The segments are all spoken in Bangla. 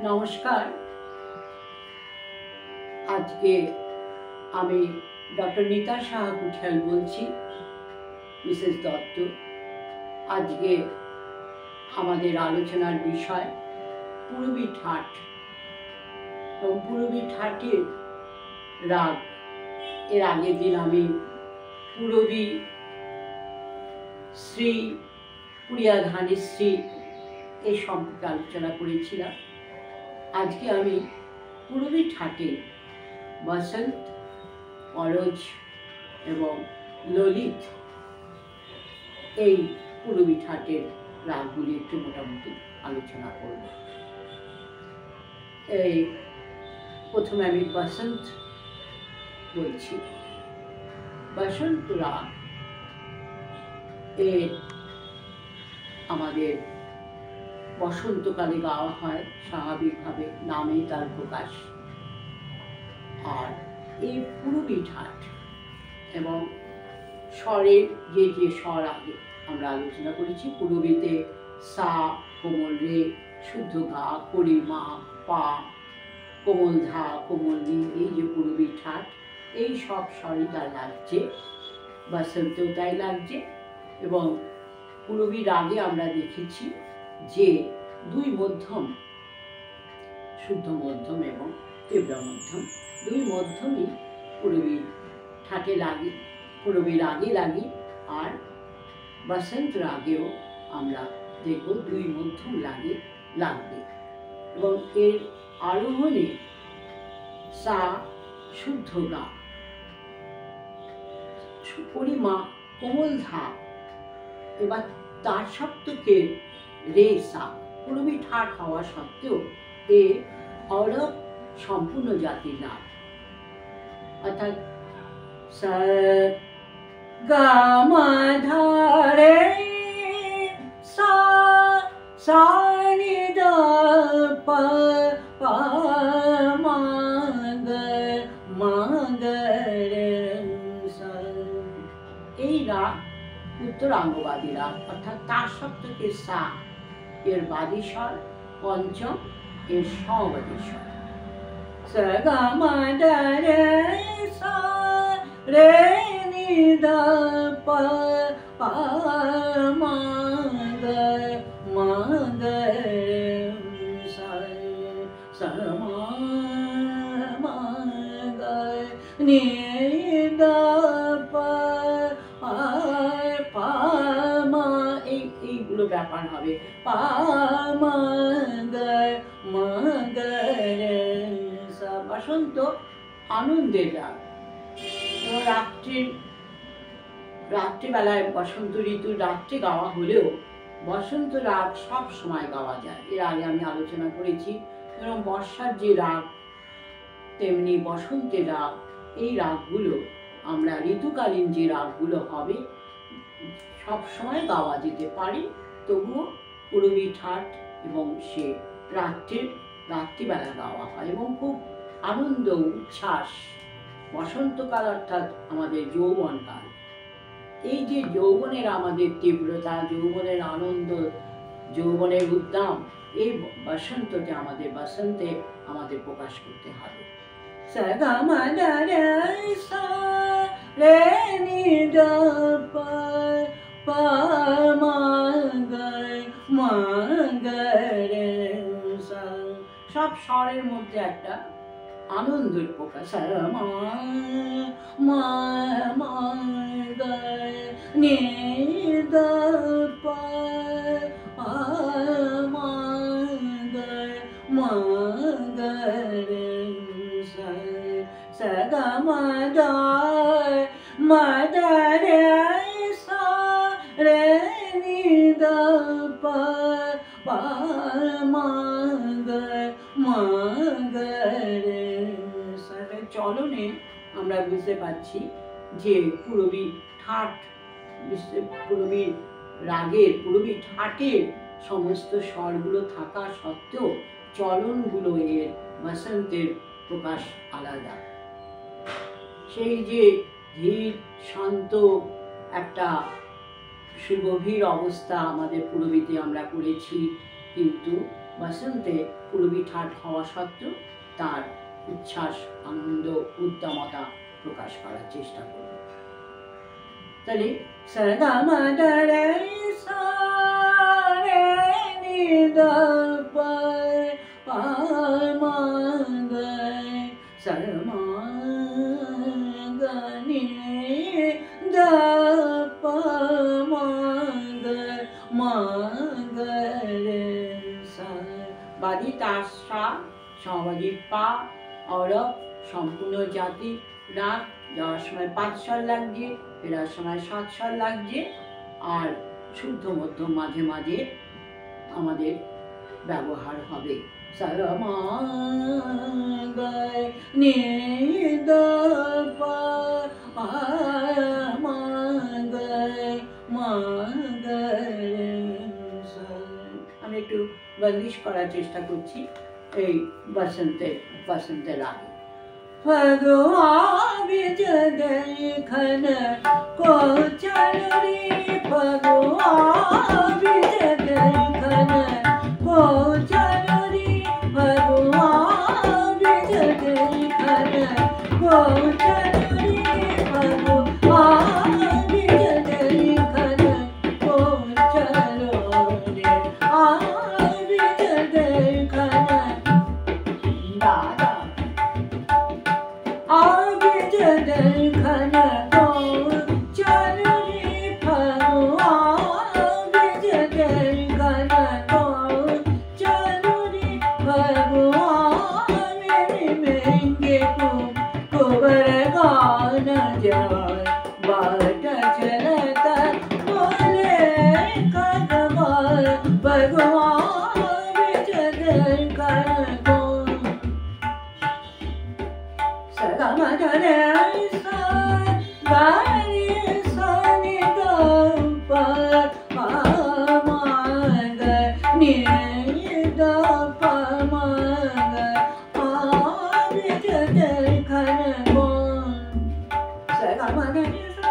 নমস্কার। আজকে আমি ডক্টর নীতা সাহা কুঠিয়াল বলছি, মিসেস দত্ত। আজকে আমাদের আলোচনার বিষয় পূরবী ঠাট এবং পূরবী ঠাটের রাগ। এর আগের দিন আমি পূরবী শ্রী পুরিয়াধানী শ্রী এই সম্পর্কে আলোচনা করেছিলাম। আজকে আমি পূরবী ঠাটের বসন্ত, অরজ এবং ললিত এই পূরবী ঠাটের রাগগুলি একটু মোটামুটি আলোচনা করব। এই প্রথমে আমি বসন্ত বলছি। বসন্ত রাগ এর আমাদের বসন্তকালে গাওয়া হয়, স্বাভাবিকভাবে নামেই তার প্রকাশ। আর এই পূরবী ঠাট এবং স্বরের যে স্বর আগে আমরা আলোচনা করেছি, পূরবীতে সা, কোমল রে, শুদ্ধ গা, করি মা, পা, কোমল ধা, কোমল নি, এই যে পূরবী ঠাট, এই সব স্বরই তার লাগছে, বসন্তেও তাই লাগছে। এবং পূরবী রাগে আমরা দেখেছি যে দুই মধ্যম, শুদ্ধ মধ্যম এবং তীব্র মধ্যম, দুই মধ্যমই পূরবী ঠাটে লাগে, পূরবী রাগে লাগে। আর বসন্ত রাগেও আমরা দেখব দুই মধ্যম লাগবে। এবং এর আরোহণে সা, শুদ্ধ গা, পরিমা, কোমল ধা, এবার তার সপ্তকে রে সা। পূরবী ঠাট হওয়া সত্ত্বেও এ অরব সম্পূর্ণ জাতির নাম, অর্থাৎ সা গা মা ধা রে সা, সা নি ধা পা, পা মা গা রে সা। এই রাগ উত্তরাঙ্গবাদী রাগ, অর্থাৎ তার সপ্তকে সা এর বাদী স্বর, পঞ্চম এর সমবাদী স্বর। সা গা মা ধা রে সা রে নি ধা পা, পা মা গা রে সা, সা মা গা নি ধা পা, পা মা, এইগুলো ব্যাপার হবে। পা মা গা রে সা। বসন্ত আনন্দের রাগ এবং রাত্রিবেলায় বসন্ত ঋতুর রাত্রে গাওয়া হলেও বসন্ত রাগ সব সময় গাওয়া যায়। এর আগে আমি আলোচনা করেছি। এবং বর্ষার যে রাগ তেমনি বসন্তের রাগ, এই রাগগুলো আমরা ঋতুকালীন যে রাগগুলো হবে সব সময় গাওয়া যেতে পারে। তবুও পূরবী ঠাট এবং সে রাত্রিবেলা গাওয়া হয় এবং খুব আনন্দ উচ্ছ্বাস। বসন্তকাল অর্থাৎ আমাদের যৌবনকাল, এই যে যৌবনের আমাদের তীব্রতা, যৌবনের আনন্দ, যৌবনের উদ্দাম, এই বসন্তে আমাদের প্রকাশ করতে হবে। সা গা মা ধা রে সা রে নি ধা পা, পা মা গা রে সা। সব স্বরের মধ্যে একটা আনন্দের প্রকাশ। সা মা গা নি ধা পা, পা মা গা রে সা, সা গা মা ধা রে সা রে নি ধা পা, পা মা গা রে সা। চলনে আমরা বুঝতে পারছি যে পূরবী ঠাট, পূরবী রাগের, পূরবী ঠাটের সমস্ত স্বরগুলো থাকা সত্ত্বেও চলনগুলো এর বসন্তের প্রকাশ আলাদা। সেই যে ধীর শান্ত একটা সুগভীর অবস্থা আমাদের পূরবীতে আমরা করেছি, কিন্তু বসন্তে পূরবী ঠাট হওয়া সত্ত্বেও তার উচ্ছ্বাস, আনন্দ, উদ্দামতা প্রকাশ করার চেষ্টা করব। তাহলে সগা মা গা রে সা রে নি দা পা পা মা গা সা মা গা নি দা পা মা গা রে সা। বাদী তার সা, সমবাদী পা, অরব সম্পূর্ণ জাতি রাগ, যাওয়ার সময় 5 স্বর লাগছে, ফেরার সময় 7 স্বর লাগছে, আর শুদ্ধ মধ্যম মাঝে মাঝে আমাদের ব্যবহার হবে। সা মা গা নি দা পা মা গা রে সা। আমি একটু বন্দিশ করার চেষ্টা করছি এই বসন্তে রাগে। फगुआ बिज देखन को चल रे, फगुआ बिज देखन को चल रे, फगुआ बिज देखन को चल रे, फगुआ बिज देखन को चलो रे, बिज देखन दादा बिज देखन को चल रे, फगुआ बिज देखन को चल रे, फगुआ मेरे महंगे को कुंवर गान जाए, बाट चलता बोले कदवार, फगुआ बिज देखन को। सगा मा गा रे सा गा रे सा नि दा पा मा गा नि दा पा मा गा बिज देखन को। सगा मा गा रे सा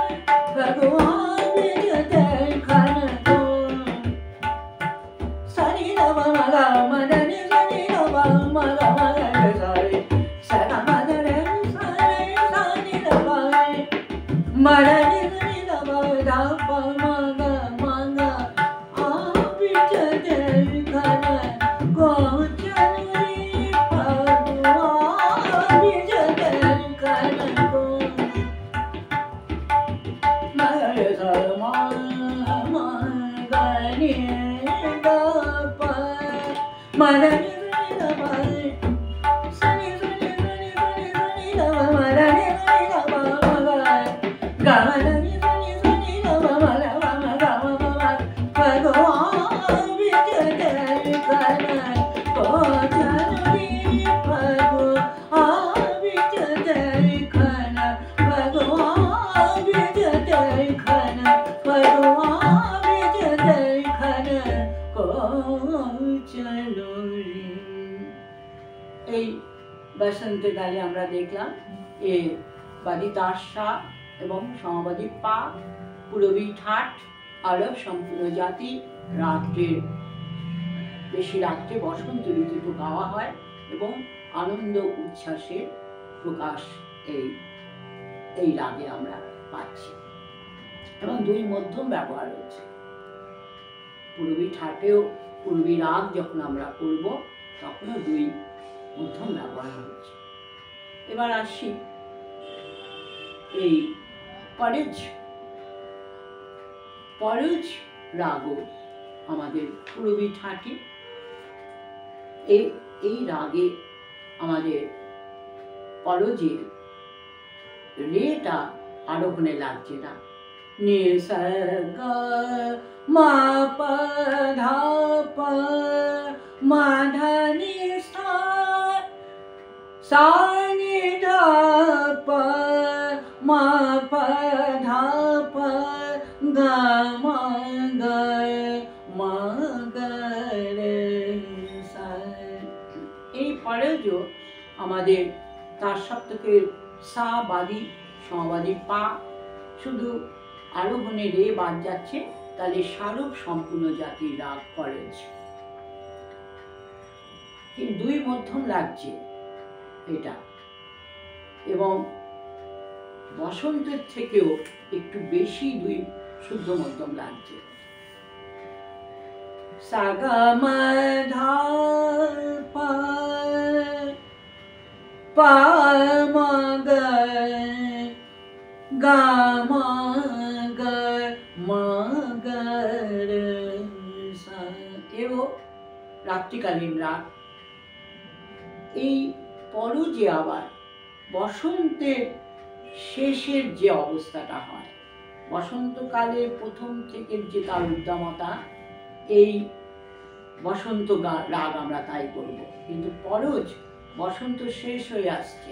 फगुआ बिज देखन को। सा नि दा पा मा गा मा दा नि सा नि दा पा मा गा रे सा रे, सगा मा गा रे मरा नि नि दा पा दा पा मा गा बिज देखन को चल रे, फगुआ बिज देखन को। मा रे सा मा गा नि दा पा मा दा नि दा पा सा नि दा पा मा दा नि दा पा मा गा मा दा नि दा पा मा गा मा फगुआ बिज देखन को चल रे, फगुआ बिज देखन, फगुआ बिज देखन, फगुआ बिज देखन को चलो रे। এই বসন্তে গালে আমরা দেখলাম এ বাদী তার সা এবং সমবাদী পা, পূরবী ঠাট, আরব সম্পূর্ণ জাতি, রাত্রে বেশি রাত্রে বসন্ত ঋতুতে গাওয়া হয় এবং আনন্দ উচ্ছ্বাসের প্রকাশ এই রাগে আমরা পাচ্ছি এবং 2 মধ্যম ব্যবহার হচ্ছে। পূরবী ঠাটেও পূরবী রাগ যখন আমরা করব তখনও 2 মধ্যম ব্যবহার হচ্ছে। এবার আসি এই পরজ রাগও আমাদের পূরবী ঠাটে। এই রাগে আমাদের পরজে রেটা আরোহণে লাগছে না। নি সা গা মা পা ধা পা মা ধা নি সা सा नि धा पा मा पा धा पा गा मा गा रे सा। এই পরজও আমাদের তার সপ্তকের সা বাদী, সমবাদী পা, শুধু আরোহণে রে বাদ যাচ্ছে, তাহলে সারব সম্পূর্ণ জাতির রাগ পরজ। কিন্তু দুই মধ্যম লাগছে এটা, এবং বসন্তের থেকেও একটু বেশি দুই শুদ্ধ মধ্যম লাগছে। সাগা মা ধা পা পা মা গা গা মা গা মা গা রে সা, এও রাত্রিকালীন রাগ। এই পরজে আবার বসন্তের শেষের যে অবস্থাটা হয়, বসন্তকালে প্রথম থেকে যে তার উদ্দামতা, এই বসন্ত রাগ আমরা তাই করব। কিন্তু পরজ বসন্ত শেষ হয়ে আসছে,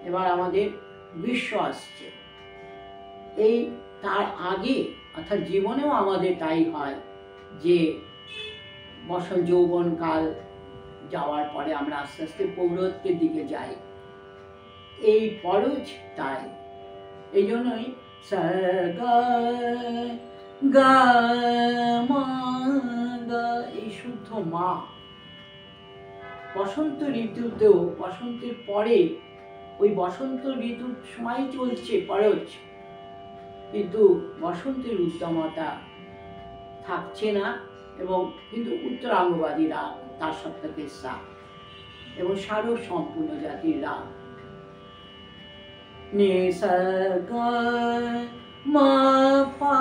এবার আমাদের গ্রীষ্ম আসছে। এই তার আগে অর্থাৎ জীবনেও আমাদের তাই হয় যে বসন্ত যৌবনকাল যাওয়ার পরে আমরা আস্তে আস্তে পৌরত্বের দিকে যাই। এই পরজ তাই, এই জন্যই সা গা গা মা গা, এই শুদ্ধ মা। বসন্ত ঋতুতেও বসন্তের পরে ওই বসন্ত ঋতুর সময় চলছে পরজ, কিন্তু বসন্তের উদ্দামতা থাকছে না, এবং কিন্তু উত্তরাঙ্গবাদী রাগ, তার সপ্তাহে সা, এবং সারো সম্পূর্ণ জাতির রাগ। নে সা গা মা পা,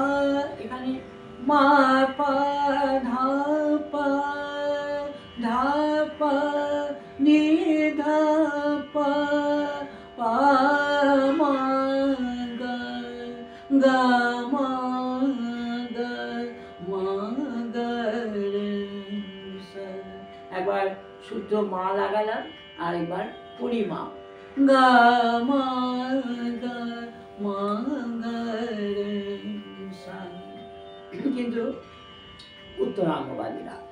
এখানে মা পা ধা পা ধা পা নি ধা পা পা মা গা গা মা গা মা গা রে সা। একবার শুদ্ধ মা লাগালাম, আর একবার পরিমা গা মা গা মা গা রে সা, কিন্তু উত্তরাঙ্গবাদী রাগ।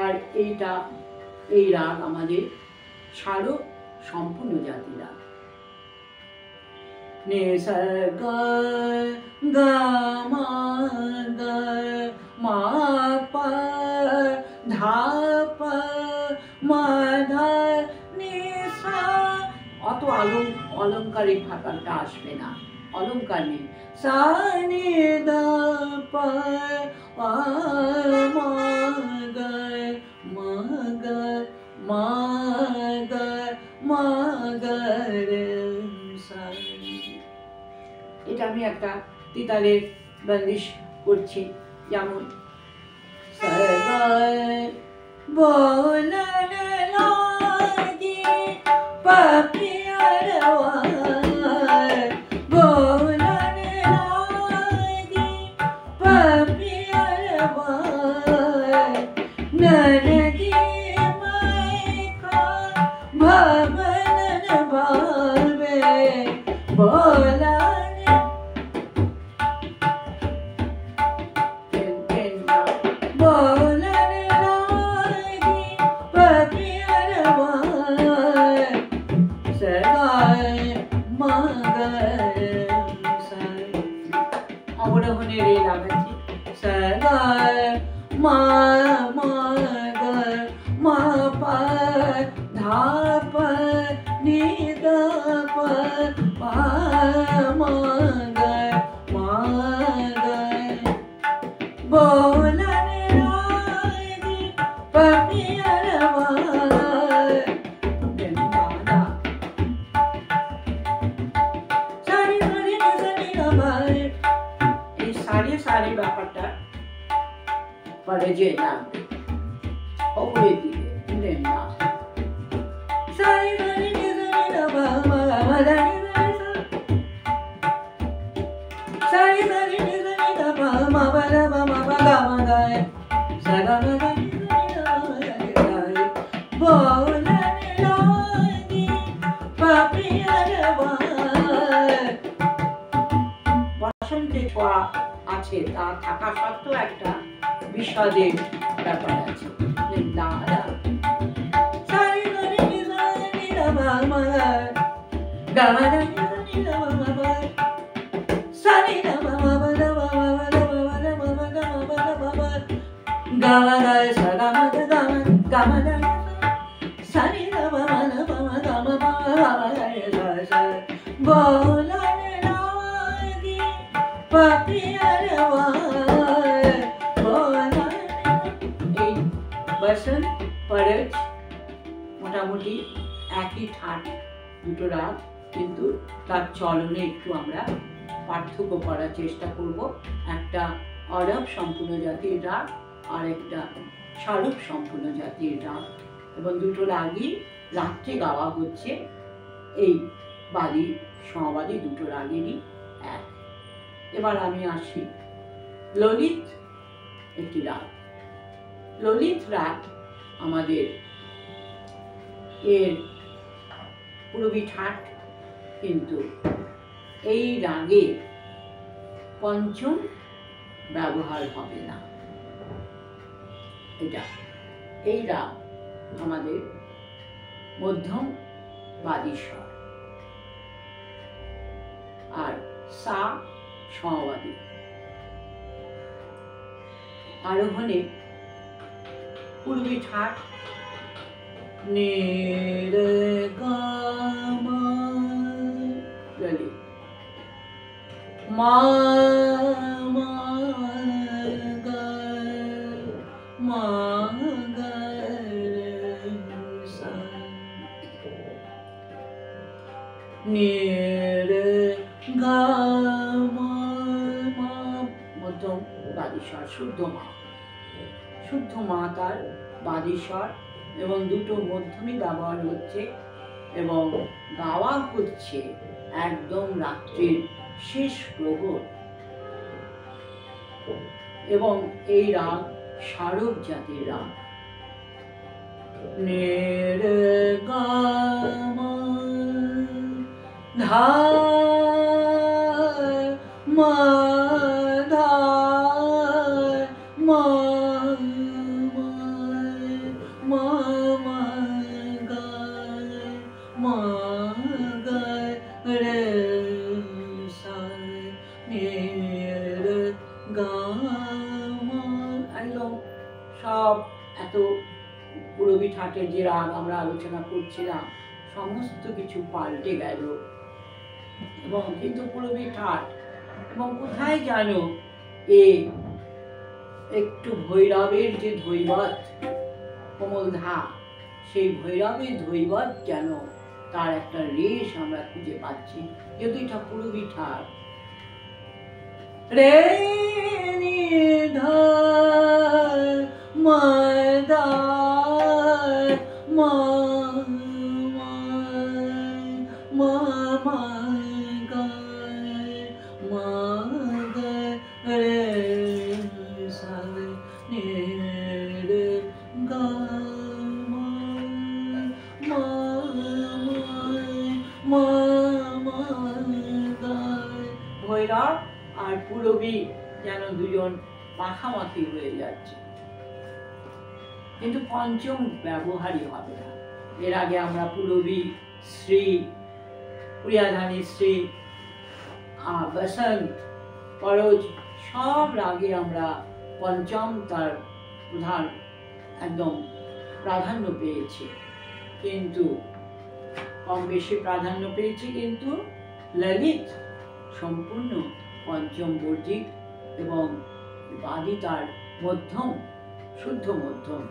আর এই রাগ আমাদের সারো সম্পূর্ণ জাতি রাগ। নে সা গা গা মা গা মা পা ধা পা মা ধা নি সা, অত অলংকারিক ভাষাটা আসবে না, অলংকার নেই। সা নি দা পা পা মা গা মা গা মা গা মা গা রে সা। এটা আমি একটা তিতালের বন্দিশ করছি, যেমন সা গা বলন লাগি পাপিয়া রওয়া, বলন লাগি পাপিয়া রওয়া, ননদি মাইকা ভবন ভাবে বলা অবরোহণের এই লাগাচ্ছি সা গা মা মা গা মা পা ধা পা নি দা পা পা মা গা মা গা বলন লাগি পাপিয়া রওয়া। সারি ব্যাপারটা পরে যে নামবে ওপরের দিকে না, সারি সারি সারি সারি মা বা মা বা গা মা গায় সা গা মা গা বলন লাগি পাপিয়া রওয়া। বসন্তে ছোঁয়া আছে, তা থাকা সত্ত্বেও একটা বিষাদের ব্যাপার আছে। গাওয়া গায় সা গা মা গা মা গামা সানি গামা গামা গামা গামা বলারে লাগি পাপিয়ার বলারে। এই বসন্ত পরজ মোটামুটি একই ঠাট, দুটো রাগ, কিন্তু তার চলনে একটু আমরা পার্থক্য করার চেষ্টা করব। একটা অরব সম্পূর্ণ জাতির রাগ আর একটা শারূপ সম্পূর্ণ জাতির রাগ, এবং দুটো রাগই রাত্রে গাওয়া হচ্ছে। এই বাদী সমবাদী দুটো রাগেরই এক। এবার আমি আসি ললিত একটি রাগ। ললিত রাগ আমাদের এর পূরবী ঠাট, কিন্তু এই রাগে পঞ্চম ব্যবহার হবে না। এটা এই রাগ আমাদের মধ্যম বাদী স্বর, আর সা সমবাদী। আরোহণে পূর্বী ঠাট নে রে গা মা ললিত, মা মা গা মা গা রে সা, নে রে গা মা মা মধ্যম বাদী স্বর, শুদ্ধ মা। শুদ্ধ মা তার বাদী স্বর, এবং দুটো মধ্যমই ব্যবহার হচ্ছে, এবং গাওয়া হচ্ছে একদম রাত্রির শেষ প্রহর। এবং এই রাগ শারূপ জাতির রাগ। নে রে গা মা ধা মা ধা মা মা মা গা মা গা রে সা, নে রে গা মা। একদম সব এত পূরবী ঠাটের যে রাগ আমরা আলোচনা করছিলাম, সমস্ত কিছু পাল্টে গেল। এবং কিন্তু পূরবী ঠাট, এবং কোথায় জানো এ একটু ভৈরবের যে ধৈবত কোমল ধা, সেই ভৈরবের ধৈবত যেন তার একটা রেশ আমরা খুঁজে পাচ্ছি, যেহেতু এটা পূরবী ঠাট। রে নি ধা মা ধা মা মা মা মা গা মা গা রে সা, নে রে গা মা মা মা মা গা। ভৈরব আর পূরবী যেন দুজন মাখামাখি হয়ে যাচ্ছে, কিন্তু পঞ্চম ব্যবহারই হবে না। এর আগে আমরা পূরবী, শ্রী, প্রিয়াধানী শ্রী, বসন্ত, পরজ সব রাগে আমরা পঞ্চম তার প্রধান একদম প্রাধান্য পেয়েছে, কিন্তু কম বেশি প্রাধান্য পেয়েছে, কিন্তু ললিত সম্পূর্ণ পঞ্চম বর্জিত, এবং বাদী তার মধ্যম, শুদ্ধ মধ্যম,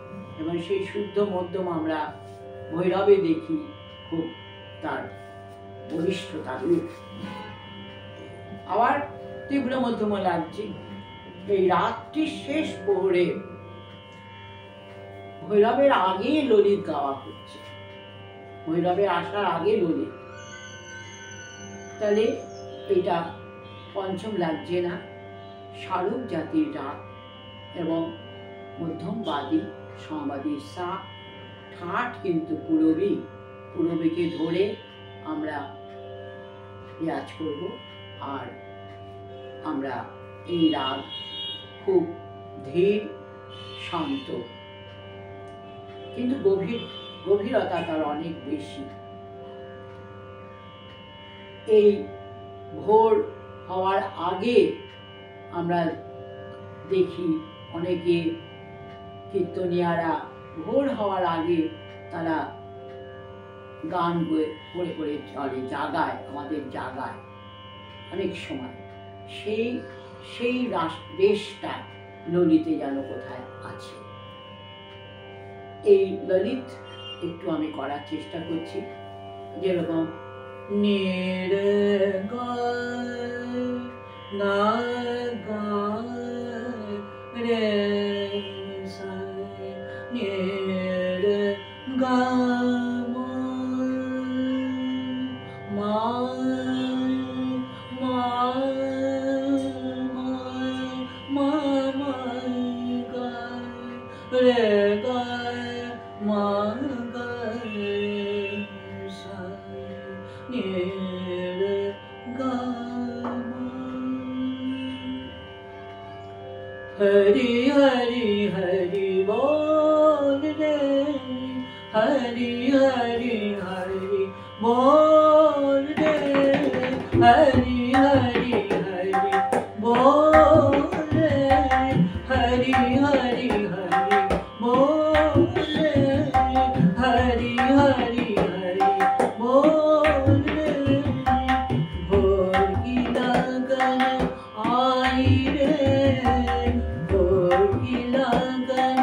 এবং সেই শুদ্ধ মধ্যম আমরা ভৈরবে দেখি খুব তার বলিষ্ঠতা রূপ। আবার তীব্র মধ্যম লাগছে এই রাত্রির শেষ প্রহরে ভৈরবের আগে ললিত গাওয়া হচ্ছে, ভৈরবের আসার আগে ললিত। তাহলে এটা পঞ্চম লাগছে না, শারূপ জাতির রাগ, এবং মধ্যম বাদী সমবাদী সা, ঠাট কিন্তু পূরবী, পূরবীকে ধরে আমরা রেয়াজ করব। আর আমরা এই রাগ খুব ধীর শান্ত, কিন্তু গভীরতা তার অনেক বেশি। এই ভোর হওয়ার আগে আমরা দেখি অনেকে কীর্তনিয়ারা ভোর হওয়ার আগে তারা গান করে করে চলে, জাগায়, আমাদের জাগায় অনেক সময়। সেই সেই দেশটা ললিতে যেন কোথায় আছে। এই ললিত একটু আমি করার চেষ্টা করছি, যেরকম নিরে গা গা রে সা নিরে গা মা মা মা মা গা রে গা মা গা সা নিরে গা। हरि हरि हरि बोल रे, हरि हरि हरि बोल रे, हरि हरि हरि बोल रे, हरि हरि हरि बोल रे, हरि हरि हरि बोल रे। भोर की लगन आई रे, भोर की लगन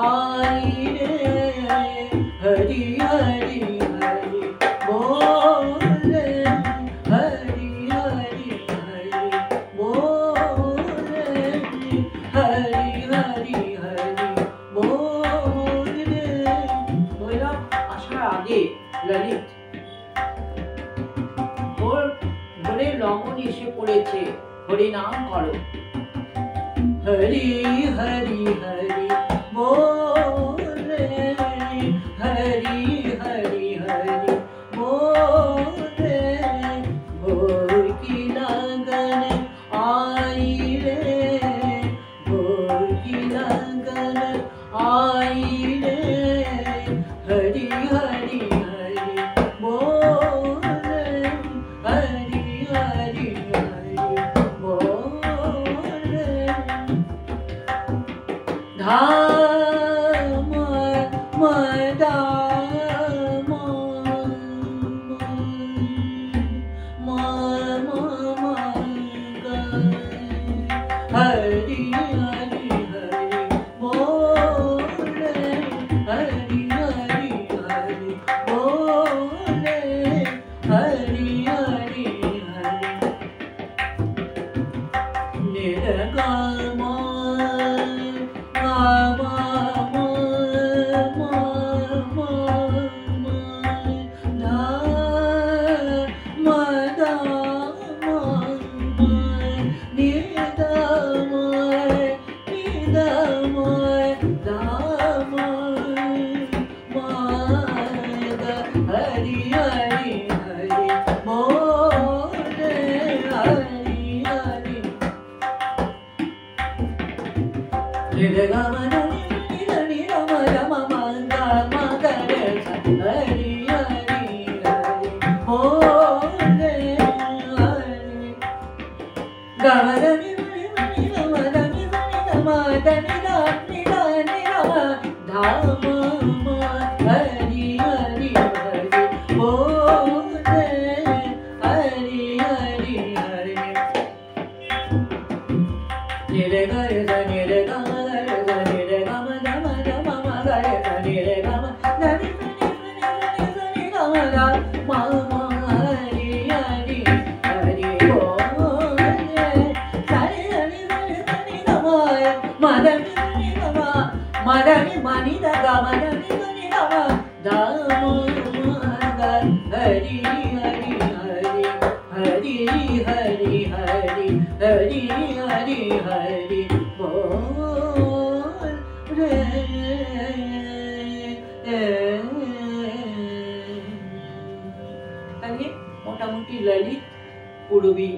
आई रे, हरि हरि हरि बोल रे, हरि हरि हरि बोल रे, हरि हरि हरि बोल रे। बोला আসার আগে ললিত ভোরের লগন এসে পড়েছে, হরি নাম করো, हरि हरि हरि बोल रे, हरि हरि हरि बोल रे। भोर की लगन आई रे, भोर की लगन आई रे, हरि हरि हरि बोल रे, हरि हरि हरि बोल रे। धाम मदाम हरि हरि हरि बोल रे, हरि हरि हरि बोल रे, हरि हरि हरि निर्गम हरि हरि हरि बोल रे, Hari Hari Madani mani da ga madani mani da ma da ma ga hari hari hari hari hari hari hari hari hari bol re তাহলে মোটামুটি ললিত পূরবী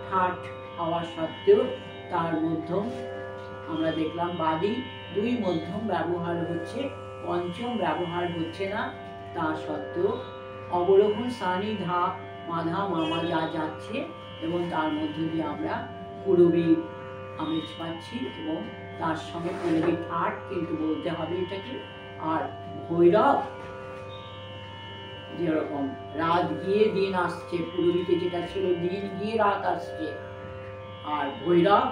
ঠাট হওয়া সত্ত্বেও তার মধ্যম আমরা দেখলাম বাদী দুই মধ্যম ব্যবহার হচ্ছে, পঞ্চম ব্যবহার হচ্ছে না। তা সত্ত্বেও অবরোহণ সানি ধা মাধা মামা যা যাচ্ছে এবং তার মধ্য দিয়ে আমরা পূরবী আমেজ পাচ্ছি এবং তার সঙ্গে পূরবী ঠাট কিন্তু বলতে হবে এটাকে। আর ভৈরব যেরকম রাত গিয়ে দিন আসছে, পূর্বীতে যেটা ছিল দিন গিয়ে রাত আসছে, আর ভৈরব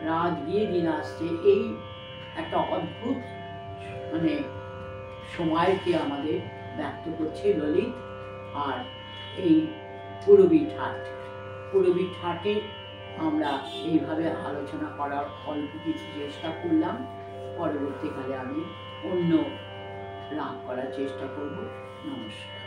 রাত গিয়ে দিন আসছে, এই একটা অদ্ভুত মানে সময়কে আমাদের ব্যক্ত করছে ললিত। আর এই পূরবী ঠাটে আমরা এইভাবে আলোচনা করার অল্প কিছু চেষ্টা করলাম। পরবর্তীকালে আমি অন্য রাগ করার চেষ্টা করব। নমস্কার।